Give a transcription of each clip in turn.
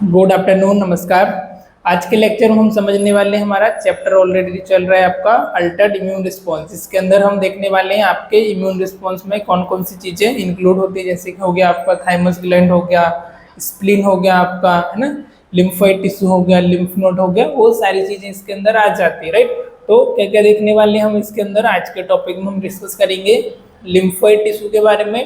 Good afternoon, नमस्कार। आज के लेक्चर में हम समझने वाले हैं, हमारा चैप्टर ऑलरेडी चल रहा है आपका अल्टर्ड इम्यून रिस्पॉन्स। इसके अंदर हम देखने वाले हैं आपके इम्यून रिस्पॉन्स में कौन कौन सी चीज़ें इंक्लूड होती है, जैसे कि हो गया आपका थाइमस ग्लैंड हो गया, स्प्लीन हो गया आपका, है ना, लिम्फोइड टिश्यू हो गया, लिम्फ नोड हो गया, वो सारी चीज़ें इसके अंदर आ जाती है, राइट। तो क्या क्या देखने वाले हैं हम इसके अंदर, आज के टॉपिक में हम डिस्कस करेंगे लिम्फोइड टिश्यू के बारे में,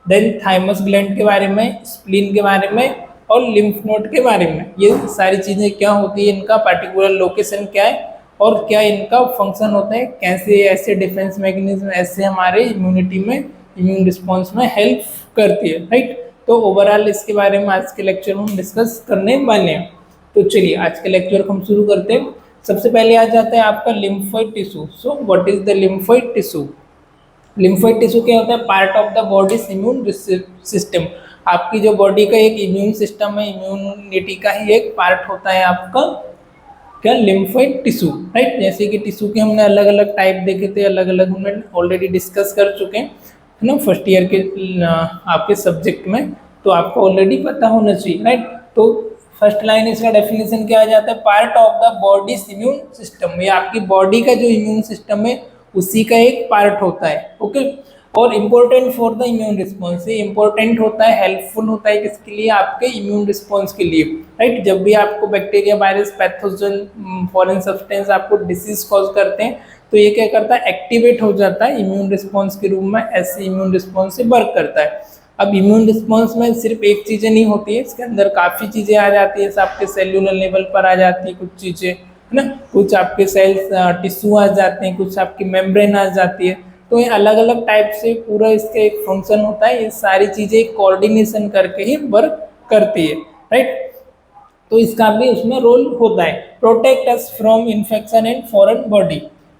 देन थाइमस ग्लैंड के बारे में, स्प्लीन के बारे में और लिम्फ नोड के बारे में। ये सारी चीज़ें क्या होती है, इनका पर्टिकुलर लोकेशन क्या है और क्या इनका फंक्शन होता है, कैसे ऐसे डिफेंस मैकेनिज्म ऐसे हमारे इम्यूनिटी में, इम्यून रिस्पॉन्स में हेल्प करती है, राइट। तो ओवरऑल इसके बारे में आज के लेक्चर में हम डिस्कस करने वाले हैं। तो चलिए आज के लेक्चर को हम शुरू करते हैं। सबसे पहले आ जाता है आपका lymphoid tissue. So what is the lymphoid tissue? Lymphoid tissue क्या होता है? Part of the bodies immune system. आपकी जो बॉडी का एक इम्यून सिस्टम है, इम्यूनिटी का ही एक पार्ट होता है आपका क्या, लिम्फोइड टिश्यू, राइट। जैसे कि टिश्यू के हमने अलग अलग टाइप देखे थे, अलग अलग हमने ऑलरेडी डिस्कस कर चुके हैं, है ना, फर्स्ट ईयर के आपके सब्जेक्ट में। तो आपको ऑलरेडी पता होना चाहिए, राइट। तो फर्स्ट लाइन इसका डेफिनेशन क्या आ जाता है? Part of the bodies immune system. ये आपकी बॉडी का जो इम्यून सिस्टम है उसी का एक पार्ट होता है, ओके। और important for the immune response, ये इम्पोर्टेंट होता है, हेल्पफुल होता है किसके लिए? आपके इम्यून रिस्पॉन्स के लिए, राइट। जब भी आपको bacteria, virus, pathogen, foreign substance आपको डिसीज कॉज करते हैं, तो ये क्या करता है? एक्टिवेट हो जाता है इम्यून रिस्पॉन्स के रूप में, ऐसे इम्यून रिस्पॉन्स से वर्क करता है। अब इम्यून रिस्पॉन्स में सिर्फ एक चीज़ें नहीं होती है, इसके अंदर काफ़ी चीज़ें आ जाती है, आपके सेल्यूलर लेवल पर आ जाती है कुछ चीज़ें, है ना, कुछ आपके सेल्स टिश्यू आ जाते हैं, कुछ आपकी मेम्ब्रेन आ जाती है। तो ये अलग अलग टाइप से पूरा इसका एक फंक्शन होता है, ये सारी चीज़ें कोऑर्डिनेशन करके ही वर्क करती है, राइट। तो इसका भी उसमें रोल होता है। Protect us from infection and foreign body,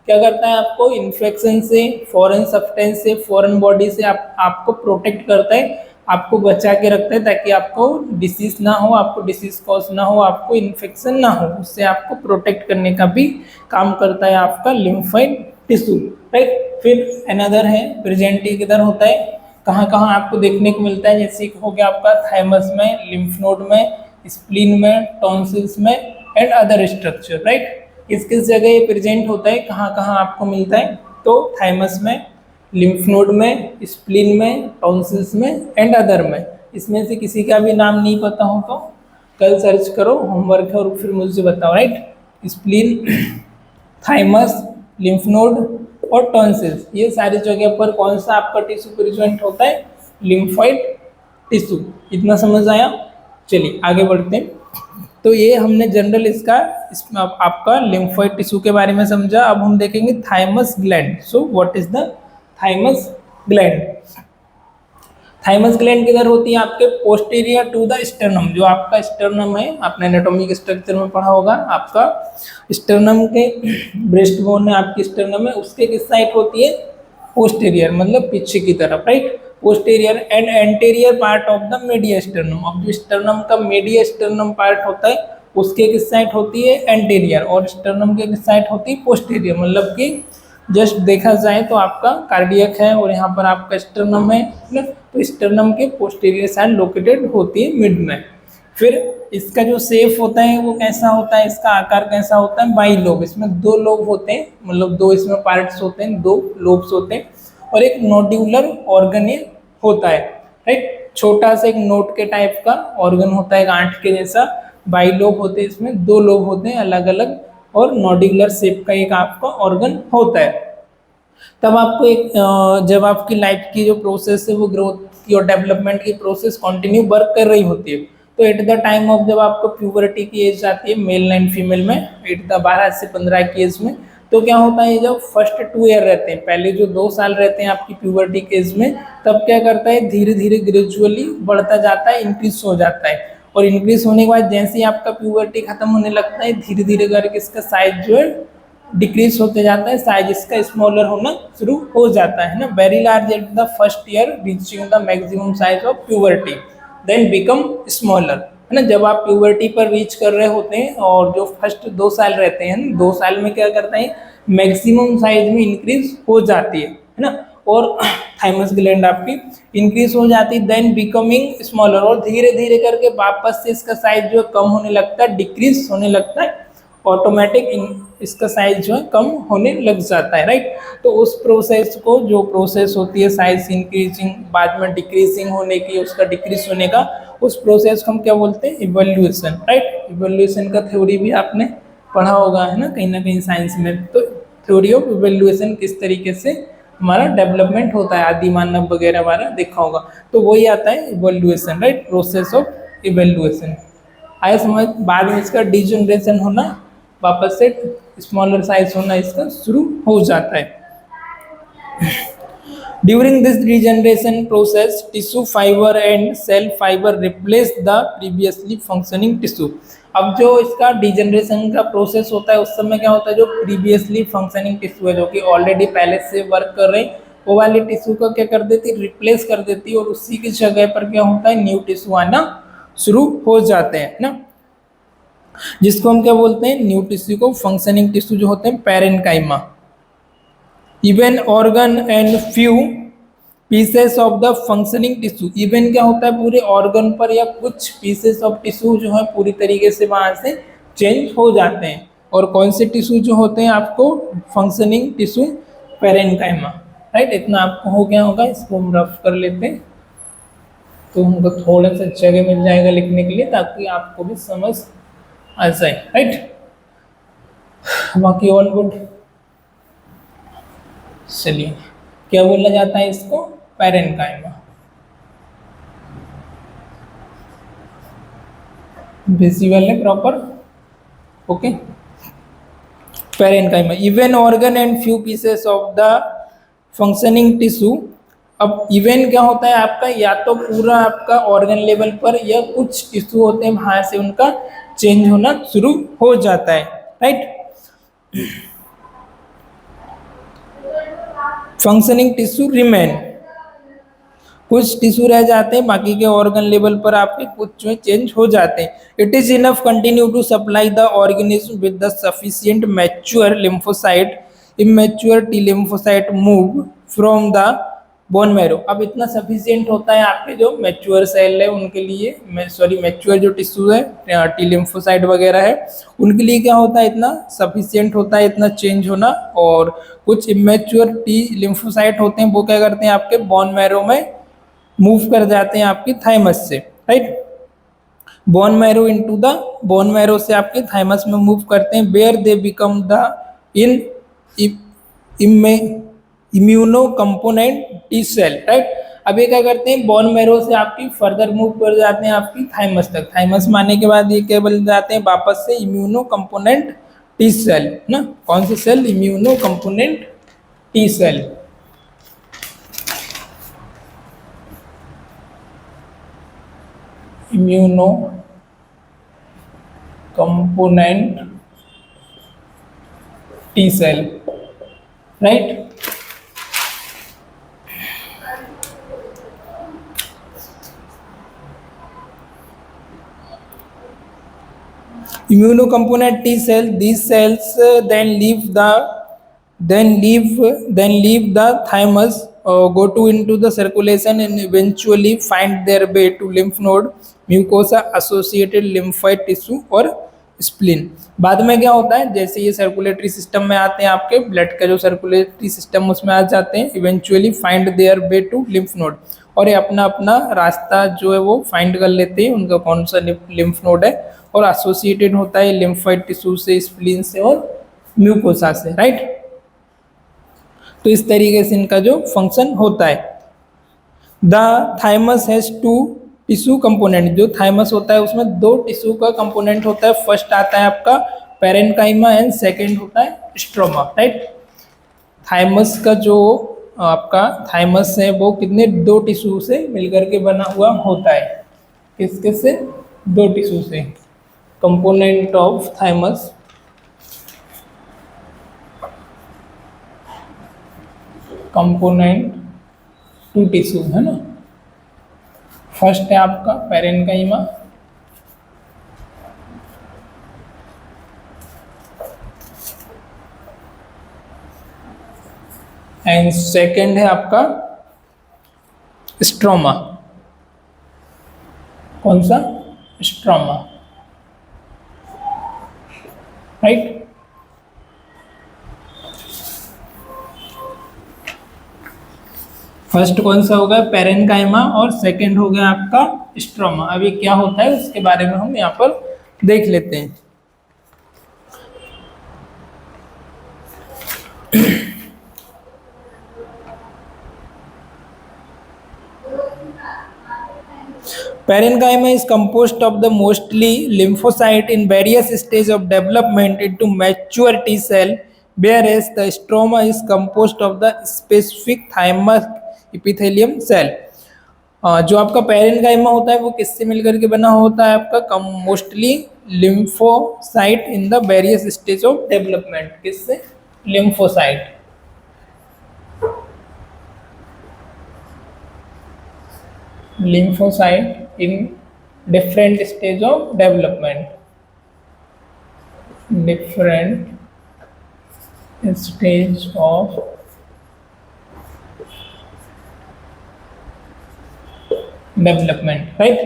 क्या करता है? आपको इन्फेक्शन से, फॉरेन सब्सटेंस से, फॉरेन बॉडी से आपको प्रोटेक्ट करता है, आपको बचा के रखता है, ताकि आपको डिसीज ना हो, आपको डिसीज कॉज ना हो, आपको इन्फेक्शन ना हो, उससे आपको प्रोटेक्ट करने का भी काम करता है आपका लिम्फोइड टिश्यू, राइट। फिर अनदर है प्रेजेंट किधर होता है, कहाँ कहाँ आपको देखने को मिलता है, जैसे हो गया आपका थाइमस में, लिम्फ नोड में, स्प्लीन में, टॉन्सिल्स में एंड अदर स्ट्रक्चर, राइट। किस किस जगह ये प्रेजेंट होता है, कहाँ कहाँ आपको मिलता है? तो थाइमस में, लिम्फ नोड में, स्प्लीन में, टॉन्सिल्स में एंड अदर में। इसमें से किसी का भी नाम नहीं पता हो तो कल सर्च करो, होमवर्क है, और फिर मुझे बताओ, right. Spleen, thymus, lymph node और टॉन्सिल्स, ये सारी जगह पर कौन सा आपका टिश्यू प्रेजेंट होता है? Lymphoid tissue. इतना समझ आया? चलिए आगे बढ़ते हैं। तो ये हमने जनरल इसमें आपका लिम्फोइड टिश्यू के बारे में समझा। अब हम देखेंगे thymus gland. So what is the thymus gland? Thymus gland किधर होती है? आपके पोस्टीरियर टू द स्टर्नम। जो आपका स्टर्नम है, आपने एनाटॉमिक स्ट्रक्चर में पढ़ा होगा, आपका स्टर्नम के ब्रेस्ट बोन है, आपकी स्टर्नम है, उसके किस साइड होती है? पोस्टीरियर, मतलब पीछे की तरफ, right. Posterior and anterior part of the media sternum. अब जो स्टर्नम का मीडिया स्टर्नम पार्ट होता है उसके किस साइड होती है? एंटीरियर, और स्टर्नम के किस साइड होती है? पोस्टीरियर। मतलब कि जस्ट देखा जाए तो आपका कार्डियक है और यहाँ पर आपका स्टर्नम है ना, तो स्टर्नम के पोस्टीरियर साइड लोकेटेड होती है मिड में। फिर इसका जो शेप होता है वो कैसा होता है, इसका आकार कैसा होता है? By lobe. इसमें दो लोब होते हैं, मतलब दो इसमें पार्ट्स होते हैं, दो लोब्स होते हैं, और एक नोड्यूलर ऑर्गन ये होता है, राइट। छोटा सा एक नोट के टाइप का ऑर्गन होता है, गांठ के जैसा। बाई लोब होते हैं, इसमें दो लोब होते हैं अलग अलग, और नोड्यूलर शेप का एक आपका ऑर्गन होता है। तब आपको एक जब आपकी लाइफ की जो प्रोसेस है वो ग्रोथ की और डेवलपमेंट की प्रोसेस कंटिन्यू वर्क कर रही होती है, तो एट द टाइम ऑफ जब आपको प्यूबर्टी की एज आती है मेल एंड फीमेल में, एट द 12 से 15 की एज में, तो क्या होता है, जब फर्स्ट 2 ईयर रहते हैं, पहले जो 2 साल रहते हैं आपकी प्यूबर्टी के एज में, तब क्या करता है, धीरे धीरे ग्रेजुअली बढ़ता जाता है, इंक्रीज हो जाता है। और इंक्रीज होने के बाद जैसे ही आपका प्यूबर्टी खत्म होने लगता है, धीरे धीरे करके इसका साइज जो है डिक्रीज होते जाता है, साइज इसका स्मॉलर होना शुरू हो जाता है ना। Very large at the first year, reaching the maximum size of puberty, then become smaller, है ना। जब आप प्यूबर्टी पर रीच कर रहे होते हैं और जो फर्स्ट 2 साल रहते हैं, 2 साल में क्या करता है, मैक्सिमम साइज में इंक्रीज हो जाती है ना। और थाइमस ग्लैंड आपकी इंक्रीज हो जाती है, देन बिकमिंग स्मॉलर, और धीरे धीरे करके वापस से इसका साइज जो है कम होने लगता है, डिक्रीज होने लगता है, ऑटोमेटिक इसका साइज जो है कम होने लग जाता है, राइट। तो उस प्रोसेस को, जो प्रोसेस होती है साइज इंक्रीजिंग बाद में डिक्रीजिंग होने की, उसका डिक्रीज होने का, उस प्रोसेस को हम क्या बोलते हैं, इवोल्यूशन, राइट। इवोल्यूशन का थ्योरी भी आपने पढ़ा होगा, है ना कहीं साइंस में। तो थ्योरी ऑफ इवोल्यूशन किस तरीके से हमारा डेवलपमेंट होता है, आदि मानव वगैरह हमारा देखा होगा, तो वही आता है evolution, right, process of evolution. आया समझ। बाद में इसका डिजनरेशन होना, वापस से स्मॉलर साइज होना इसका शुरू हो जाता है। During this regeneration process tissue fiber and cell fiber replace the previously functioning tissue. अब जो इसका डिजनरेशन का प्रोसेस होता है उस समय क्या होता है, जो प्रीवियसली फंक्शनिंग टिश्यू है, जो कि ऑलरेडी पहले से वर्क कर रहे, वो वाली टिश्यू को क्या कर देती, रिप्लेस कर देती, और उसी की जगह पर क्या होता है, न्यू टिश्यू आना शुरू हो जाते हैं ना, जिसको हम क्या बोलते हैं, न्यू टिश्यू को फंक्शनिंग टिश्यू जो होते हैं parenchyma. Even organ and few pieces of the functioning tissue, even क्या होता है, पूरे ऑर्गन पर या कुछ पीसेस ऑफ टिश्यू जो है पूरी तरीके से वहां से चेंज हो जाते हैं। और कौन से टिश्यू जो होते हैं आपको, फंक्शनिंग टिश्यू पैरेन्काइमा, राइट। इतना आपको हो गया होगा, इसको हम रफ कर लेते हैं तो हमको थोड़ा सा जगह मिल जाएगा लिखने के लिए, ताकि आपको भी समझ आ जाए, राइट। बाकी ऑल गुड। चलिए, क्या बोला जाता है इसको, पैरेन्काइमा। विजिबल है proper, okay. Parenchyma, even organ and few pieces of the functioning tissue. अब इवन क्या होता है आपका, या तो पूरा आपका ऑर्गन लेवल पर, या कुछ टिश्यू होते हैं वहां से उनका चेंज होना शुरू हो जाता है, राइट। फंक्शनिंग टिश्यू रिमेन, कुछ टिश्यू रह जाते हैं, बाकी के ऑर्गन लेवल पर आपके कुछ जो है चेंज हो जाते हैं। It is enough continue to supply the organism with the sufficient mature lymphocyte, immature T lymphocyte move from the bone marrow. अब इतना सफिशिएंट होता है आपके जो मैच्योर सेल है उनके लिए, मैच्योर जो टिश्यू है, टी लिम्फोसाइट वगैरह है, उनके लिए क्या होता है, इतना सफिशिएंट होता है इतना चेंज होना। और कुछ इमैच्योर टी लिम्फोसाइट होते हैं, वो क्या करते हैं आपके बोन मैरो में मूव कर जाते हैं आपकी थाइमस से, right. Bone marrow into the, bone marrow से आपके थाइमस में मूव करते हैं, where they become the in immuno component T cell, right. अब ये क्या करते हैं, बोन मैरो से आपकी फर्दर मूव कर जाते हैं आपकी थाइमस तक, थाइमस में आने के बाद ये क्या बन जाते हैं, वापस से इम्यूनो कंपोनेंट टी सेल ना। कौन से cell, immuno component T cell. Immuno component T cell, right. Immunocomponent T cell, these cells then leave the thymus, go to into the circulation and eventually find their way to lymph node, mucosa, associated lymphoid tissue और spleen. बाद में क्या होता है, जैसे ये circulatory system में आते हैं, आपके ब्लड का जो सर्कुलेटरी सिस्टम उसमें आ जाते हैं, eventually find their way to lymph node, और ये अपना अपना रास्ता जो है वो फाइंड कर लेते हैं, उनका कौन सा लिम्फ नोड है, और एसोसिएटेड होता है लिम्फोइड टिश्यू से, स्प्लीन से और म्यूकोसा से, राइट। तो इस तरीके से इनका जो फंक्शन होता है। The thymus has two tissue component, जो थाइमस होता है उसमें दो टिश्यू का कंपोनेंट होता है, फर्स्ट आता है आपका पैरेन्काइमा एंड सेकंड होता है स्ट्रोमा, राइट। थाइमस का जो आपका थाइमस है वो कितने, दो टिश्यू से मिलकर के बना हुआ होता है, किसके से, दो टिश्यू से। Component of thymus, component two tissue है ना। फर्स्ट है आपका पैरेन्काइमा, एंड सेकंड है आपका स्ट्रोमा, कौन सा? Stroma, right. फर्स्ट कौन सा होगा? पेरेन्काइमा, और सेकंड हो गया आपका स्ट्रोमा। अब ये क्या होता है उसके बारे में हम यहाँ पर देख लेते हैं। Parenchyma is composed of the mostly lymphocyte in various stages of development into mature T cell, whereas the stroma is composed of the specific thymus epithelium cell. जो आपका पेरेन्काइमा होता है वो किससे मिलकर के बना होता है? आपका mostly lymphocyte in the various stage of development. किससे? Lymphocyte. lymphocyte in different stage of development, different stage of development, right।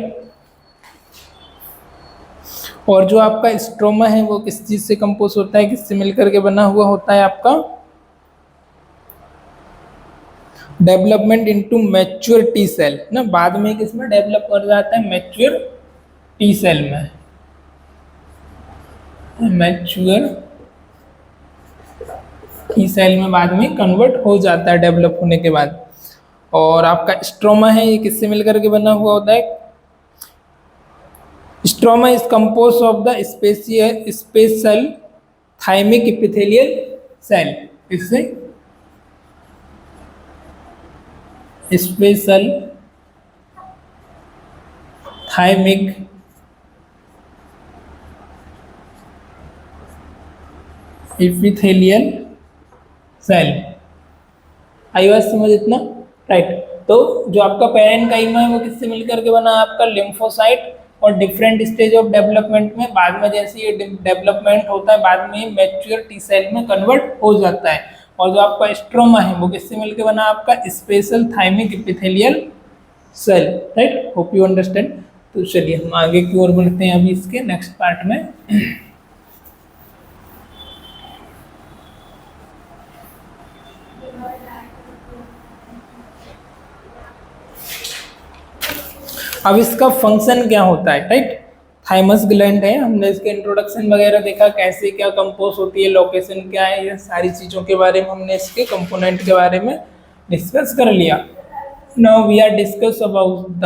और जो आपका स्ट्रोमा है वो किस चीज से कंपोज होता है, किससे मिलकर के बना हुआ होता है? आपका development into mature T cell ना, बाद में किसमें डेवलप कर जाता है? मैच्योर टी सेल में, मैच्योर टी सेल में बाद में कन्वर्ट हो जाता है डेवलप होने के बाद। और आपका स्ट्रोमा है ये किससे मिलकर के बना हुआ होता है? Stroma is compose of the special thymic epithelial cell. इससे स्पेशल थाइमिक एपिथेलियल सेल। आई बात समझ इतना, राइट। तो जो आपका पेरेन्काइमा है वो किससे मिलकर के बना? आपका लिम्फोसाइट, और डिफरेंट स्टेज ऑफ डेवलपमेंट में बाद में जैसे ये डेवलपमेंट होता है बाद में मैच्योर टी सेल में कन्वर्ट हो जाता है। और जो आपका स्ट्रोमा है वो किससे मिलकर बना? आपका special thymic epithelial cell, right. Hope you understand. तो चलिए हम आगे की ओर बढ़ते हैं अभी इसके नेक्स्ट पार्ट में। अब इसका फंक्शन क्या होता है, राइट। थाइमस ग्लैंड है, हमने इसके इंट्रोडक्शन वगैरह देखा, कैसे क्या कंपोज होती है, लोकेशन क्या है, ये सारी चीज़ों के बारे में हमने इसके कंपोनेंट के बारे में डिस्कस कर लिया। Now we are discuss about the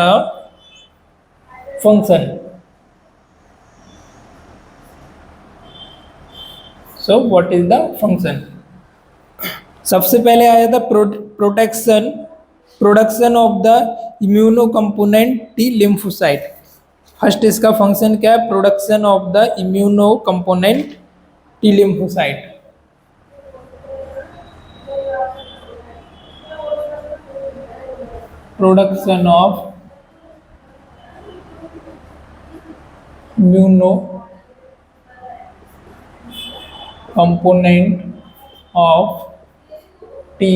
function. So what is the function? सबसे पहले आया था production of the immuno component T lymphocyte. First इसका फंक्शन क्या है? Production of the immuno component T lymphocyte. Production of immuno component of T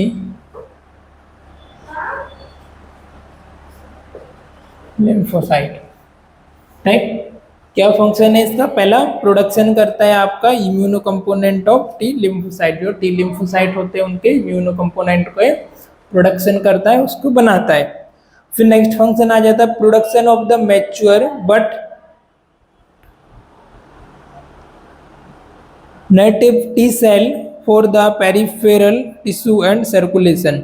lymphocyte, right. क्या function है इसका? पहला प्रोडक्शन करता है आपका immuno component of T lymphocyte. जो टी लिम्फोसाइट होते हैं उनके इम्यूनो कंपोनेंट को प्रोडक्शन करता है, उसको बनाता है। फिर नेक्स्ट फंक्शन आ जाता है production of the mature but native T cell for the peripheral tissue and circulation.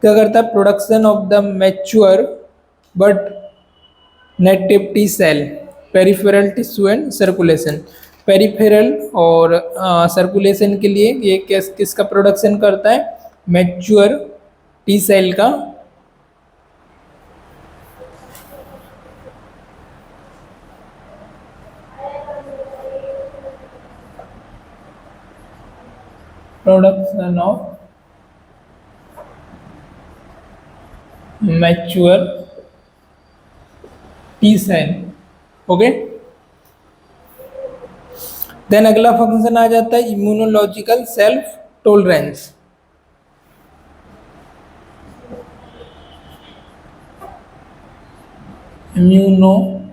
क्या करता है? Production of the mature but native T cell, peripheral tissue and circulation. Peripheral और सर्कुलेशन के लिए ये किसका प्रोडक्शन करता है? मैच्योर टी सेल का production of mature T cell, okay. Then अगला फंक्शन आ जाता है immunological self tolerance. Immunological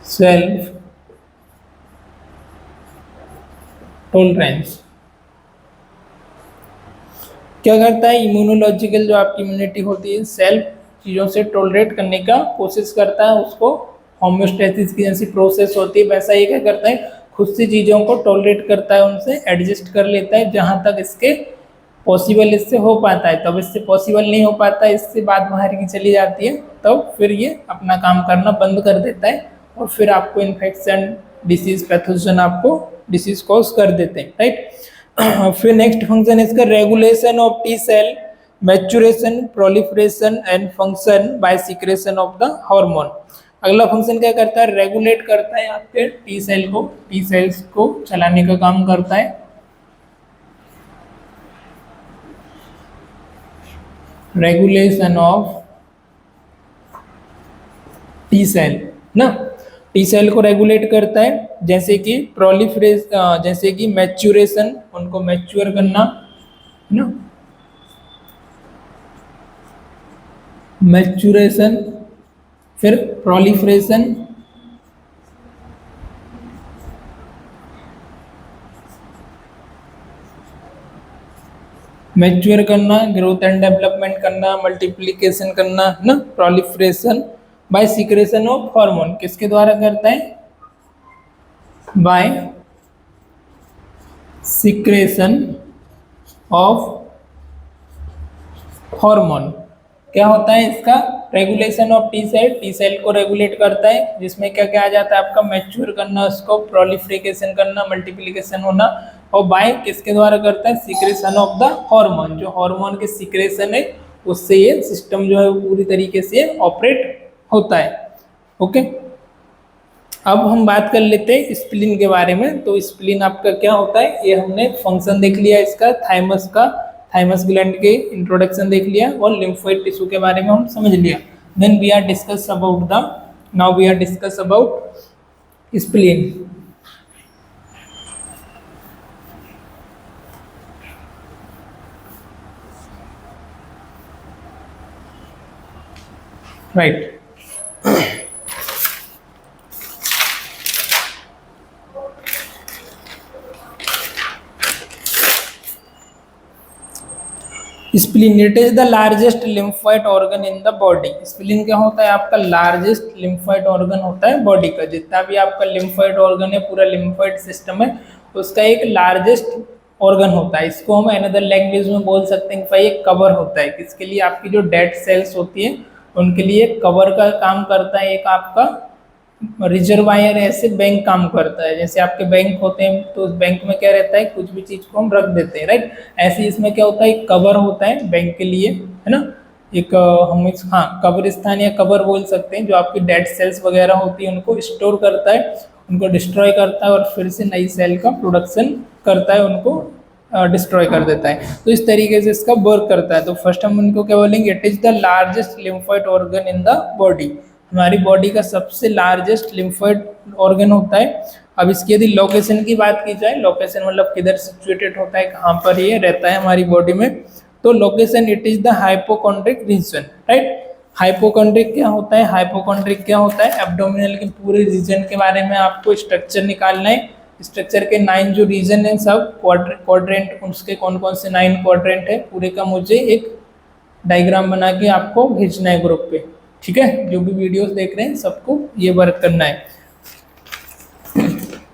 self tolerance. क्या करता है, इम्यूनोलॉजिकल जो आपकी इम्यूनिटी होती है सेल्फ चीज़ों से टॉलरेट करने का कोशिश करता है, उसको होम्योस्टेसिस की जैसी प्रोसेस होती है वैसा ये क्या करता है, खुद से चीज़ों को टॉलरेट करता है, उनसे एडजस्ट कर लेता है जहाँ तक इसके पॉसिबल इससे हो पाता है। तब इससे पॉसिबल नहीं हो पाता है, इससे बात बाहर की चली जाती है, तब फिर ये अपना काम करना बंद कर देता है और फिर आपको इन्फेक्शन डिसीज पैथोजन आपको डिसीज कॉज कर देते हैं, राइट। फिर नेक्स्ट फंक्शन इसका regulation of T cell maturation proliferation and function by secretion of the hormone. अगला फंक्शन क्या करता है, रेगुलेट करता है आपके टी सेल को, टी सेल्स को चलाने का काम करता है। रेगुलेशन ऑफ टी सेल ना, टी सेल को रेगुलेट करता है, जैसे कि प्रोलिफरेस जैसे कि मैच्योरेशन, उनको मैच्योर करना है ना, मैच्योरेशन, फिर प्रोलिफरेशन, मैच्योर करना, ग्रोथ एंड डेवलपमेंट करना, मल्टीप्लिकेशन करना ना, proliferation by secretion of hormone, किसके द्वारा करता है, बाय सीक्रेशन ऑफ हार्मोन। क्या होता है इसका, regulation of T cell, T cell को रेगुलेट करता है, जिसमें क्या क्या आ जाता है आपका, मैच्योर करना, उसको प्रोलिफरेशन करना, मल्टीप्लिकेशन होना, और बाय किसके द्वारा करता है, सीक्रेशन ऑफ द हार्मोन, जो हार्मोन के सीक्रेशन है उससे ये सिस्टम जो है पूरी तरीके से ऑपरेट होता है। ओके, अब हम बात कर लेते हैं स्प्लीन के बारे में। तो स्प्लीन आपका क्या होता है, ये हमने फंक्शन देख लिया इसका, थाइमस का, थाइमस ग्लैंड के इंट्रोडक्शन देख लिया और लिम्फोइड टिश्यू के बारे में हम समझ लिया। Then we are discuss about the, now we are discuss about spleen. Right, spleen it is the largest lymphoid organ in the body. Spleen क्या होता है, आपका लार्जेस्ट लिम्फोइड ऑर्गन होता है बॉडी का, जितना भी आपका लिम्फोइड ऑर्गन है, पूरा लिम्फोइड सिस्टम है, उसका एक लार्जेस्ट ऑर्गन होता है। इसको हम अनदर लैंग्वेज में बोल सकते हैं कि एक कवर होता है, किसके लिए, आपकी जो डेड सेल्स होती है उनके लिए कवर का काम करता है। एक आपका रिजर्वायर ऐसे बैंक काम करता है, जैसे आपके बैंक होते हैं तो उस बैंक में क्या रहता है, कुछ भी चीज को हम रख देते हैं, राइट। ऐसे इसमें क्या होता है, एक कवर होता है बैंक के लिए, है ना, एक हम इस, हाँ, कब्रिस्तान या कवर बोल सकते हैं, जो आपकी डेड सेल्स वगैरह होती है उनको स्टोर करता है, उनको डिस्ट्रॉय करता है और फिर से नई सेल का प्रोडक्शन करता है, उनको डिस्ट्रॉय कर देता है। तो इस तरीके से इसका वर्क करता है। तो फर्स्ट हम उनको क्या बोलेंगे, it is the largest lymphoid organ in the body, हमारी बॉडी का सबसे लार्जेस्ट लिम्फोइड ऑर्गन होता है। अब इसकी यदि लोकेशन की बात की जाए, लोकेशन मतलब किधर सिचुएटेड होता है, कहाँ पर ये रहता है हमारी बॉडी में, तो location it is the hypochondriac region, right. Hypochondriac क्या होता है, हाइपोकॉन्ड्रिक क्या होता है, एब्डोमिनल के पूरे रीजन के बारे में आपको स्ट्रक्चर निकालना है। स्ट्रक्चर के 9 जो रीजन है सब क्वाड्रेंट, उसके कौन कौन से 9 क्वाड्रेंट है पूरे का मुझे एक डायग्राम बना के आपको भेजना है ग्रुप पे, ठीक है। जो भी वीडियोस देख रहे हैं सबको ये वर्क करना है।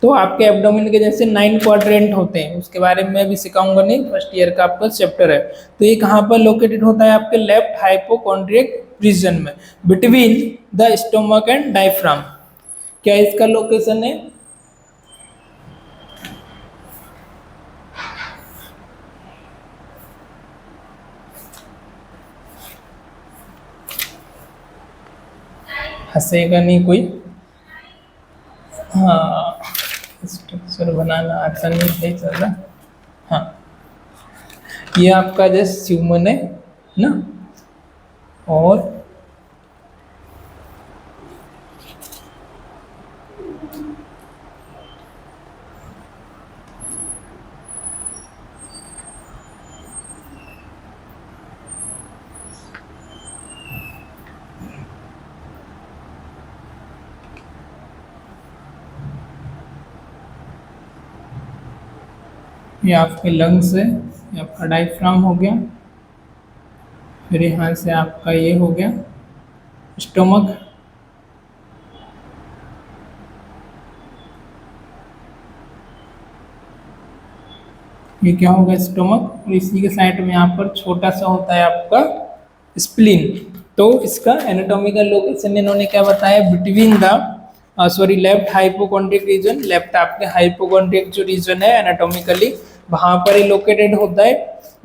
तो आपके एब्डोमेन के जैसे 9 क्वाड्रेंट होते हैं, उसके बारे में मैं भी सिखाऊंगा, नहीं, फर्स्ट ईयर का आपका चैप्टर है। तो ये कहाँ पर लोकेटेड होता है, आपके लेफ्ट हाइपोकॉन्ड्रियक रीजन में, between the stomach and diaphragm. क्या इसका लोकेशन है, हंसेगा नहीं कोई, हाँ, स्ट्रक्चर बनाना आसान नहीं चल रहा, हाँ, ये आपका जस्ट ह्यूमन है ना, और ये आपके लंग्स है, ये आपका डायफ्राम हो गया, फिर यहाँ से आपका ये हो गया स्टोमक, ये क्या होगा स्टोमक, और इसी के साइड में यहाँ पर छोटा सा होता है आपका स्प्लीन। तो इसका एनाटॉमिकल लोकेशन इन्होंने क्या बताया, between the sorry left hypochondriac region, left आपके हाइपोकॉन्ड्रिक जो रीजन है एनाटॉमिकली वहां पर ही लोकेटेड होता है,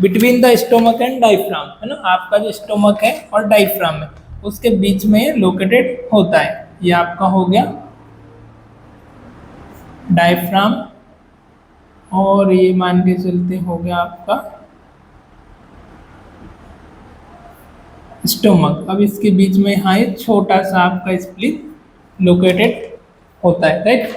between the stomach and diaphragm, है ना, आपका जो स्टोमक है और डायफ्राम है उसके बीच में लोकेटेड होता है। ये आपका हो गया डायफ्राम, और ये मान के चलते हो गया आपका स्टोमक। अब इसके बीच में यहाँ एक छोटा सा आपका स्प्लीन लोकेटेड होता है, राइट।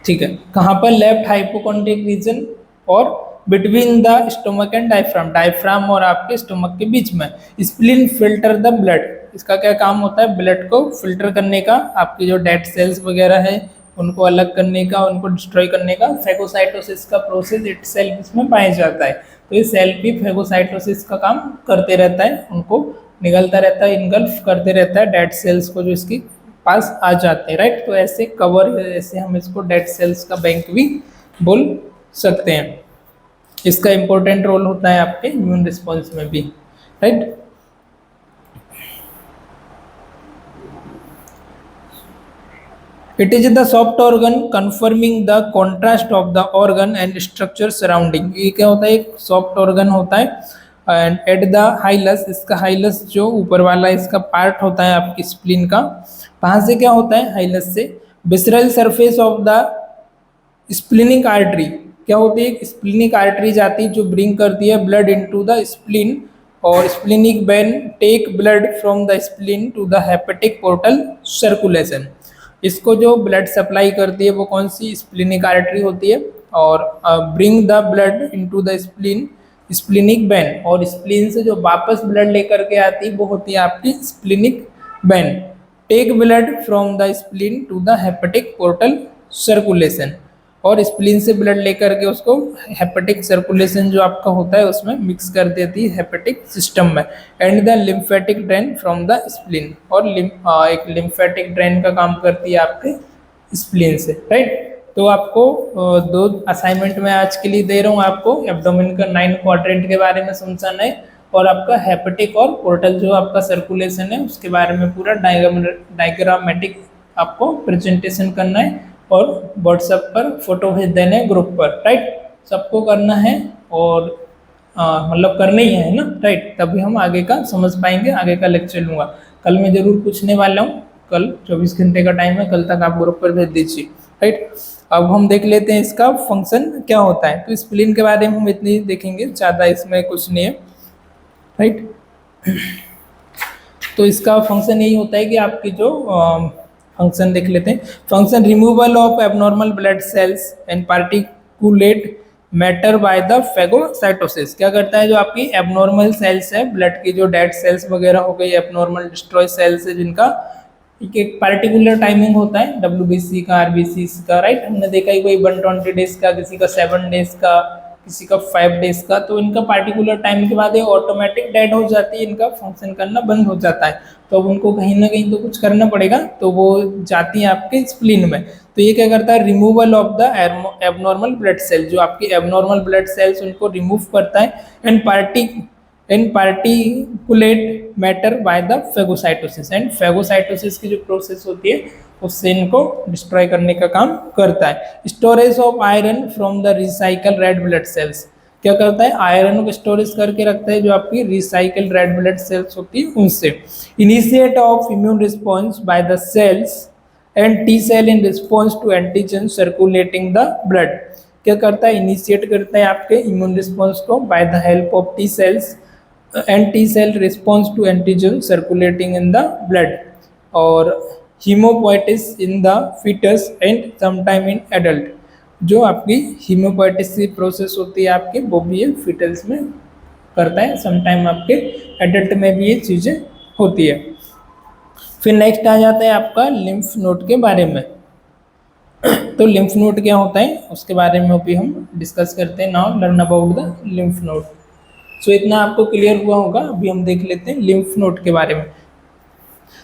ठीक है, कहाँ पर, लेफ्ट हाइपोकॉन्ड्रिक रीजन और between the stomach and diaphragm, diaphragm और आपके स्टोमक के बीच में। स्प्लीन फिल्टर द ब्लड, इसका क्या काम होता है, ब्लड को फिल्टर करने का, आपके जो डेड सेल्स वगैरह है उनको अलग करने का, उनको डिस्ट्रॉय करने का, फेगोसाइटोसिस का प्रोसेस इटसेल्फ इसमें पाया जाता है। तो ये सेल भी फेगोसाइटोसिस का काम करते रहता है, उनको निगलता रहता है, इनगल्फ करते रहता है डेड सेल्स को जो इसकी पास आ जाते हैं, राइट। तो ऐसे कवर, ऐसे हम इसको डेड सेल्स का बैंक भी बोल सकते हैं। इसका इंपॉर्टेंट रोल होता है आपके इम्यून रिस्पॉन्स में भी, right. It is the soft organ confirming the contrast of the organ and structure surrounding। ये क्या होता है, एक सॉफ्ट ऑर्गन होता है एंड एट द हाइलस, इसका हाइलस जो ऊपर वाला इसका पार्ट होता है आपकी स्प्लीन का, वहाँ से क्या होता है, हाइलस से visceral surface of the splenic artery, क्या होती है, स्प्लीनिक आर्टरी जाती है जो ब्रिंग करती है ब्लड इनटू द स्प्लीन, और splenic vein take blood from the spleen to the hepatic portal circulation. इसको जो ब्लड सप्लाई करती है वो कौन सी, स्प्लीनिक आर्टरी होती है, और bring the blood into the spleen, splenic when, और स्प्लीन से जो वापस ब्लड लेकर के आती है वो होती है आपकी splenic vein. Take blood from the spleen to the hepatic portal circulation, और स्प्लीन से ब्लड लेकर के उसको हेपेटिक सर्कुलेशन जो आपका होता है उसमें मिक्स कर देती है हेपेटिक सिस्टम में। And the lymphatic drain from the spleen, और एक लिम्फेटिक ड्रेन का काम करती है आपके स्प्लीन से, राइट। तो आपको दो असाइनमेंट में आज के लिए दे रहा हूँ, आपको एब्डोमेन का 9 क्वाड्रेंट के बारे में समझाना है, और आपका हेपेटिक और पोर्टल जो आपका सर्कुलेशन है उसके बारे में पूरा डायग्रामेटिक आपको प्रेजेंटेशन करना है, और व्हाट्सएप पर फोटो भेज देने हैं ग्रुप पर, राइट। सबको करना है, और मतलब करना ही है ना, राइट, तभी हम आगे का समझ पाएंगे, आगे का लेक्चर लूँगा। कल मैं ज़रूर पूछने वाला हूँ, कल 24 घंटे का टाइम है, कल तक आप ग्रुप पर भेज दीजिए, राइट। अब हम देख लेते हैं इसका फंक्शन क्या होता है। तो स्प्लीन के बारे में हम इतनी ही देखेंगे, ज़्यादा इसमें कुछ नहीं है, राइट। तो इसका फंक्शन यही होता है कि आपकी जो फंक्शन देख लेते हैं। Function removal of abnormal blood sales and particulate matter by the phagocytosis. क्या करता है, जो आपकी एबनॉर्मल सेल्स है ब्लड की, जो डेड सेल्स वगैरह हो गई, एबनॉर्मल डिस्ट्रॉय सेल्स है जिनका एक पार्टिकुलर टाइमिंग होता है, WBC का, RBC का, राइट। हमने देखा ही कोई 120 डेज का, किसी का 7 डेज का, किसी का 5 डेज का, तो इनका पार्टिकुलर टाइम के बाद ये ऑटोमेटिक डेड हो जाती है, इनका फंक्शन करना बंद हो जाता है। तो अब उनको कहीं ना कहीं तो कुछ करना पड़ेगा, तो वो जाती है आपके स्प्लीन में। तो ये क्या करता है, removal of the abnormal blood cell, जो आपकी एबनॉर्मल ब्लड सेल्स उनको रिमूव करता है, and particulate matter by the phagocytosis, and phagocytosis की जो प्रोसेस होती है उससे इनको डिस्ट्रॉय करने का काम करता है। Storage of iron from the recycle red blood cells, क्या करता है, आयरन को स्टोरेज करके रखता है जो आपकी रिसाइकल रेड ब्लड सेल्स होती है उनसे। Initiate of immune response by the cells and T cell in response to antigen circulating the blood, क्या करता है, इनिशिएट करता है आपके इम्यून रिस्पॉन्स को by the help of T cells and T cell response to antigen circulating in the blood, और haemopoiesis in the foetus and sometime in adult, जो आपकी हीमोपोइटिस की प्रोसेस होती है आपके, वो भी ये फीटल्स में करता है, समटाइम आपके एडल्ट में भी ये चीज़ें होती है। फिर नेक्स्ट आ जाता है आपका लिम्फ नोड के बारे में। तो लिम्फ नोड क्या होता है उसके बारे में अभी हम डिस्कस करते हैं। Now learn about the lymph node. So इतना आपको क्लियर हुआ होगा। अभी हम देख लेते हैं लिम्फ नोड के बारे में।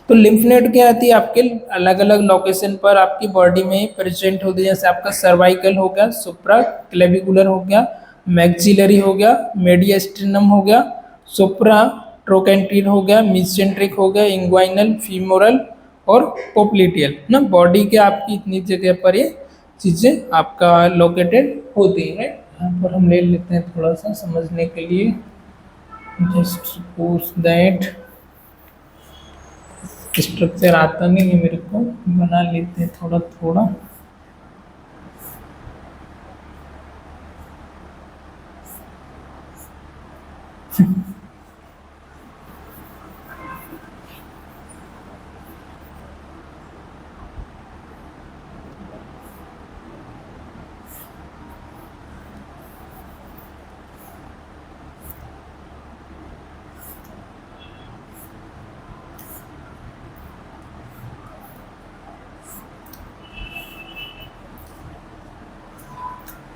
तो लिम्फ नोड क्या आती है, आपके अलग अलग लोकेशन पर आपकी बॉडी में प्रेजेंट होती है। जैसे आपका सर्वाइकल हो गया, सुप्रा क्लेविकुलर हो गया, मैक्सिलरी हो गया, मेडियस्टिनम हो गया, सुप्रा ट्रोकेंट्रियल हो गया, मिडसेंट्रिक हो गया, इंग्वाइनल, फीमोरल और पोप्लिटियल ना। बॉडी के आपकी इतनी जगह पर ये चीज़ें आपका लोकेटेड होती है। यहाँ पर हम ले लेते हैं थोड़ा सा समझने के लिए। जस्ट सपोज दैट स्ट्रक्चर आता नहीं है मेरे को, बना लेते हैं थोड़ा थोड़ा।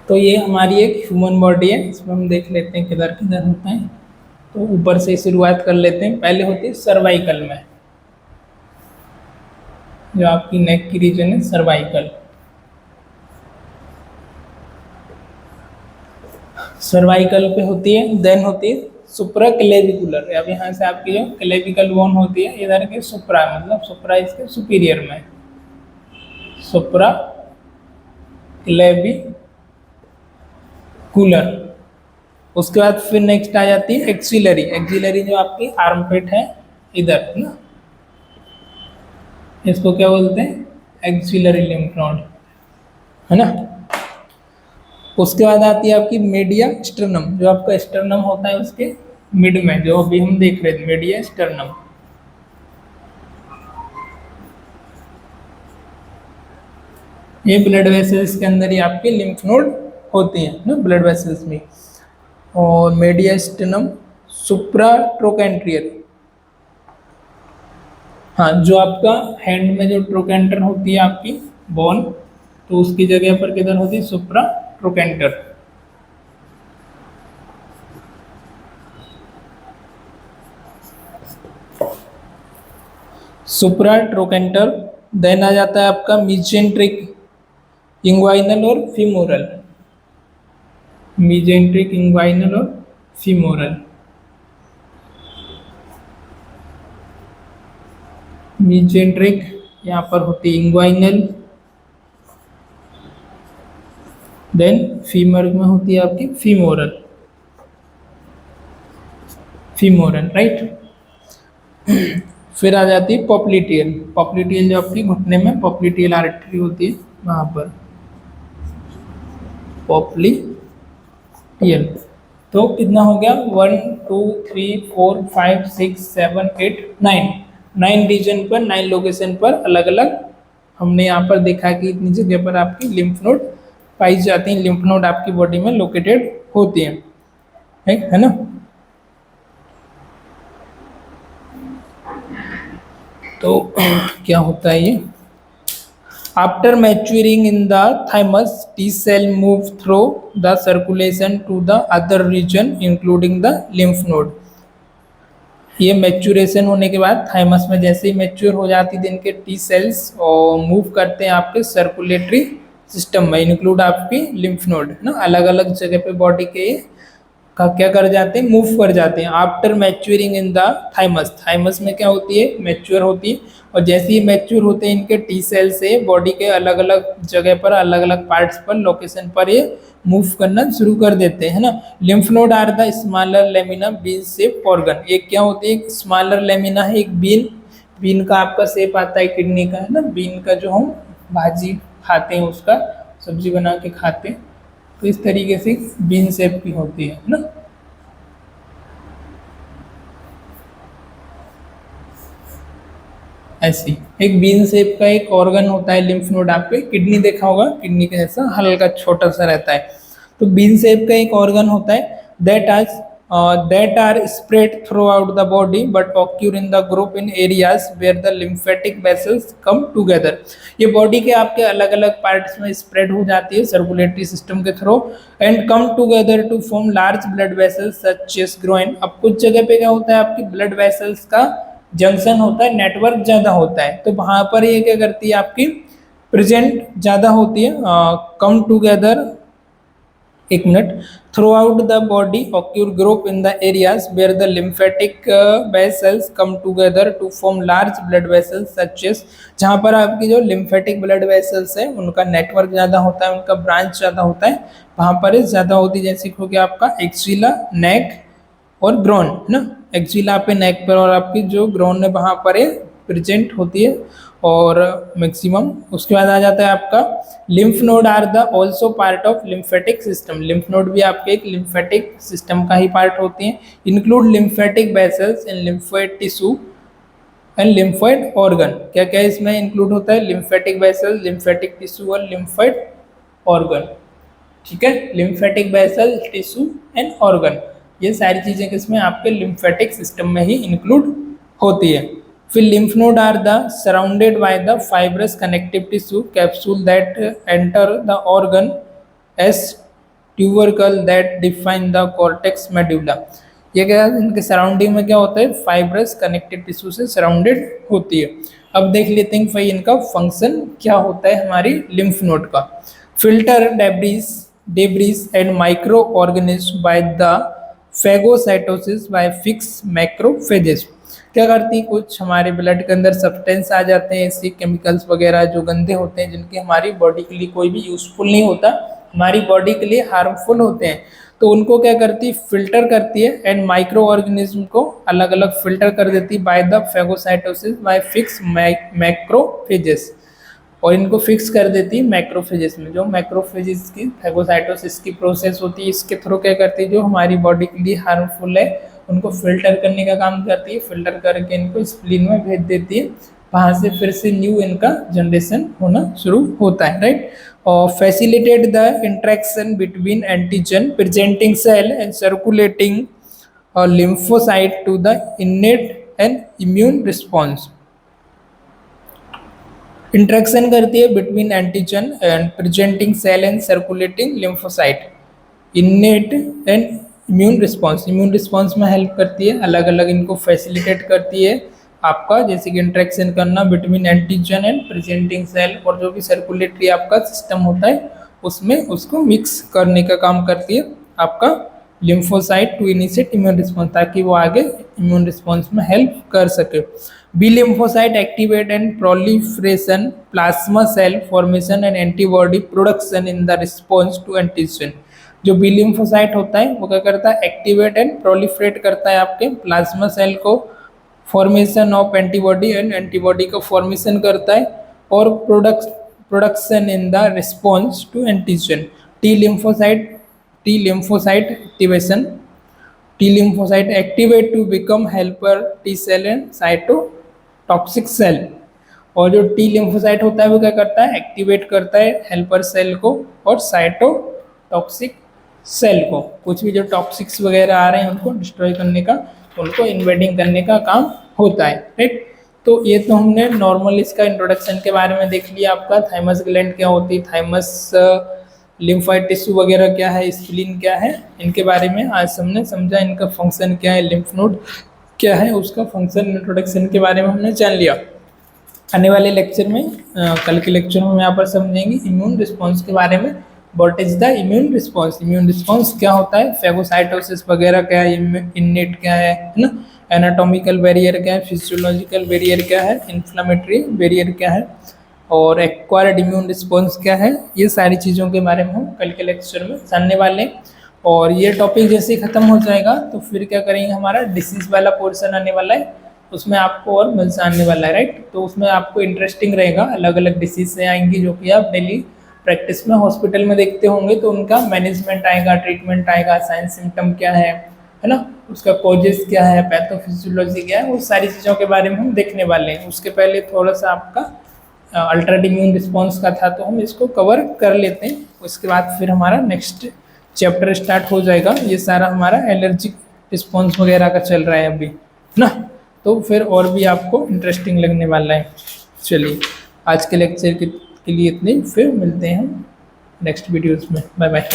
तो ये हमारी एक ह्यूमन बॉडी है, इसमें हम देख लेते हैं किधर किधर होता है। तो ऊपर से शुरुआत कर लेते हैं। पहले होती है सर्वाइकल में, जो आपकी नेक की रीजन है सर्वाइकल। सर्वाइकल पे होती है। देन होती है सुप्रा क्लेविकुलर। अब यहाँ से आपकी जो क्लेविकल बोन होती है इधर के सुप्रा, मतलब सुप्रा इसके सुपीरियर में, सुप्रा क्लेविकुलर। उसके बाद फिर नेक्स्ट आ जाती है एक्सिलरी। एक्सिलरी जो आपकी आर्मपिट है इधर ना, इसको क्या बोलते हैं, एक्सिलरी लिम्फ नोड, है ना। उसके बाद आती है आपकी मीडिया स्टर्नम। जो आपका स्टर्नम होता है उसके मिड में, जो अभी हम देख रहे थे मीडिया स्टर्नम। ये ब्लड वेसल्स के अंदर ही आपके लिम्फ नोड होते हैं ना, ब्लड वेसल्स में। और मीडिया स्टर्नम, सुप्रा ट्रोकेंट्रियल। हाँ, जो आपका हैंड में जो ट्रोकेंटर होती है आपकी बोन, तो उसकी जगह पर किधर होती है, सुप्रा ट्रोकेंटर। सुप्रा ट्रोकेंटर। देन आ जाता है आपका मिजेंट्रिक, इंग्वाइनल और फीमोरल। मिजेंट्रिक, इंग्वाइनल और फीमोरल। मिजेंट्रिक यहाँ पर होती है इंग्वाइनल, देन फीमर में होती है आपकी फीमोरल। Femoral, right. फिर आ जाती है पॉप्लिटियल। पॉप्लिटियल जो आपकी घुटने में पॉप्लिटियल आर्टरी होती है वहाँ पर, पॉप्लिटियल। तो कितना हो गया, 1 2 3 4 5 6 7 8 9 रीजन पर, 9 लोकेशन पर अलग अलग हमने यहाँ पर देखा कि इतनी जगह पर आपकी लिम्फ नोड पाई जाती हैं। लिम्फ नोड आपकी बॉडी में लोकेटेड होती हैं, है ना। तो क्या होता है ये, after maturing in the thymus T cell move through the circulation to the other region including the lymph node. ये मैच्योरेशन होने के बाद थाइमस में जैसे ही मैच्योर हो जाती है इनके टी सेल्स और मूव करते हैं आपके सर्कुलेटरी सिस्टम में, इंक्लूड आपकी लिम्फ नोड ना, अलग अलग जगह पे बॉडी के का क्या कर जाते हैं, मूव कर जाते हैं। After maturing in the thymus, thymus में क्या होती है, मैच्योर होती है। और जैसे ही मैच्योर होते हैं इनके टी सेल से बॉडी के अलग अलग जगह पर, अलग अलग पार्ट्स पर, लोकेशन पर ये मूव करना शुरू कर देते हैं ना। Lymph node are the smaller lamina bean shape organ. एक क्या होती है, स्मॉलर लेमिना है, एक बीन। बीन का आपका शेप आता है किडनी का, है ना। बीन का जो हम भाजी खाते हैं, उसका सब्जी बना के खाते हैं, तो इस तरीके से बीन शेप की होती है ना। ऐसी एक बीन शेप का एक ऑर्गन होता है लिम्फ नोड। आपके किडनी देखा होगा, किडनी के जैसा हल्का छोटा सा रहता है। तो बीन शेप का एक ऑर्गन होता है दैट आज that are spread throughout the body but occur in the group in areas where the lymphatic vessels come together। ये बॉडी के आपके अलग अलग पार्ट्स में स्प्रेड हो जाती है सर्कुलेटरी सिस्टम के through and come together to form large blood vessels such as groin. अब कुछ जगह पे क्या होता है, आपकी ब्लड वेसल्स का जंक्शन होता है, नेटवर्क ज़्यादा होता है, तो वहाँ पर ये क्या करती है, आपकी प्रेजेंट ज़्यादा होती है। कम टुगेदर, एक minute, throughout the body occur group in the areas where the lymphatic vessels come together to form large blood vessels such as, जहाँ पर आपकी जो लिम्फेटिक ब्लड वेसल्स है उनका नेटवर्क ज़्यादा होता है, उनका ब्रांच ज़्यादा होता है, वहाँ पर ज़्यादा होती है। जैसे हो गया आपका एक्सिला, नेक और ग्रोन, है ना, एक्सिला पे, नेक पर, और आपकी जो ग्रोन है वहाँ पर प्रेजेंट होती है और मैक्सिमम। उसके बाद आ जाता है आपका lymph node are the also part of lymphatic system. Lymph node भी आपके एक लिम्फेटिक सिस्टम का ही पार्ट होती हैं। Include lymphatic vessels in lymphoid tissue and lymphoid organ. क्या क्या इसमें इंक्लूड होता है, लिम्फेटिक वेसल, लिम्फेटिक टिश्यू और लिम्फोइड ऑर्गन। ठीक है, lymphatic vessel, tissue and organ, ये सारी चीज़ें किसमें, आपके लिम्फेटिक सिस्टम में ही इंक्लूड होती है। फिर lymph node are the surrounded by the fibrous connective tissue capsule that enter the organ as tubercle that define the cortex medulla। ये क्या, इनके सराउंडिंग में क्या होता है, फाइब्रस कनेक्टिव टिश्यू से सराउंडेड होती है। अब देख लेते हैं भाई इनका फंक्शन क्या होता है हमारी लिम्फ नोड का। Filter debris and micro organism by the phagocytosis by fix macrophages. क्या करती, कुछ हमारे ब्लड के अंदर सब्सटेंस आ जाते हैं, ऐसे केमिकल्स वगैरह जो गंदे होते हैं, जिनके हमारी बॉडी के लिए कोई भी यूजफुल नहीं होता, हमारी बॉडी के लिए हार्मफुल होते हैं, तो उनको क्या करती, फिल्टर करती है एंड माइक्रो ऑर्गेनिज्म को अलग अलग फिल्टर कर देती bye the phagocytosis by fix macrophages, और इनको फिक्स कर देती है मैक्रोफेजेस में। जो मैक्रोफेजेस की फेगोसाइटोसिस की प्रोसेस होती है, इसके थ्रू क्या करती है, जो हमारी बॉडी के लिए हार्मफुल है उनको फिल्टर करने का काम करती है, फिल्टर करके इनको स्प्लीन में भेज देती है, वहाँ से फिर से न्यू इनका जनरेशन होना शुरू होता है, राइट। और facilitate the interaction between antigen presenting cell and circulating lymphocyte to the innate and immune response. Interaction करती है between antigen and presenting cell and circulating lymphocyte, innate and immune response में help करती है, अलग अलग इनको facilitate करती है आपका, जैसे कि इंट्रैक्शन करना between antigen and presenting cell, और जो भी सर्कुलेटरी आपका सिस्टम होता है उसमें उसको मिक्स करने का काम करती है आपका lymphocyte to initiate immune response, ताकि वो आगे इम्यून रिस्पॉन्स में हेल्प कर सके। B lymphocyte activate and proliferation, plasma cell formation and antibody production in the response to antigen. जो बी लिम्फोसाइट होता है वो क्या करता है, एक्टिवेट एंड प्रोलिफरेट करता है आपके प्लाज्मा सेल को, formation of antibody and antibody का फॉर्मेशन करता है, और production in the response to antigen. T lymphocyte activation, T lymphocyte activate to become helper T cell and cytotoxic cell. और जो टी लिम्फोसाइट होता है वो क्या करता है, एक्टिवेट करता है हेल्पर सेल को और साइटोटॉक्सिक सेल को, कुछ भी जो टॉक्सिक्स वगैरह आ रहे हैं उनको डिस्ट्रॉय करने का, उनको इन्वेडिंग करने का काम होता है, राइट। तो ये तो हमने नॉर्मल इसका इंट्रोडक्शन के बारे में देख लिया, आपका थाइमस ग्लैंड क्या होती है, थाइमस लिम्फोइड टिश्यू वगैरह क्या है, स्प्लीन क्या है, इनके बारे में आज हमने समझा, इनका फंक्शन क्या है, लिम्फ नोड क्या है, उसका फंक्शन इंट्रोडक्शन के बारे में हमने जान लिया। आने वाले लेक्चर में कल के लेक्चर में हम यहाँ पर समझेंगे इम्यून रिस्पॉन्स के बारे में। What is the immune response, immune response क्या होता है, फेगोसाइटोसिस वगैरह क्या है, इनेट क्या है ना, एनाटॉमिकल बैरियर क्या है, फिजियोलॉजिकल बैरियर क्या है, इन्फ्लामेटरी बैरियर क्या है, और एक्वायर्ड इम्यून रिस्पॉन्स क्या है, ये सारी चीज़ों के बारे में हम कल के लेक्चर में जानने वाले हैं। और ये टॉपिक जैसे ही ख़त्म हो जाएगा तो फिर क्या करेंगे, हमारा डिसीज़ वाला पोर्शन आने वाला है, उसमें आपको और मजा आने वाला है, राइट। तो उसमें आपको इंटरेस्टिंग रहेगा, अलग अलग डिसीज से आएंगी जो कि आप डेली प्रैक्टिस में हॉस्पिटल में देखते होंगे, तो उनका मैनेजमेंट आएगा, ट्रीटमेंट आएगा, साइन सिम्टम क्या है ना, उसका कॉजेस क्या है, पैथोफिजियोलॉजी क्या है, वो सारी चीज़ों के बारे में हम देखने वाले हैं। उसके पहले थोड़ा सा आपका अल्ट्रेड इम्यून रिस्पॉन्स का था, तो हम इसको कवर कर लेते हैं। उसके बाद फिर हमारा नेक्स्ट चैप्टर स्टार्ट हो जाएगा, ये सारा हमारा एलर्जी रिस्पॉन्स वगैरह का चल रहा है अभी ना, तो फिर और भी आपको इंटरेस्टिंग लगने वाला है। चलिए आज के लेक्चर के लिए इतने, फिर मिलते हैं नेक्स्ट वीडियोज़ में। Bye bye.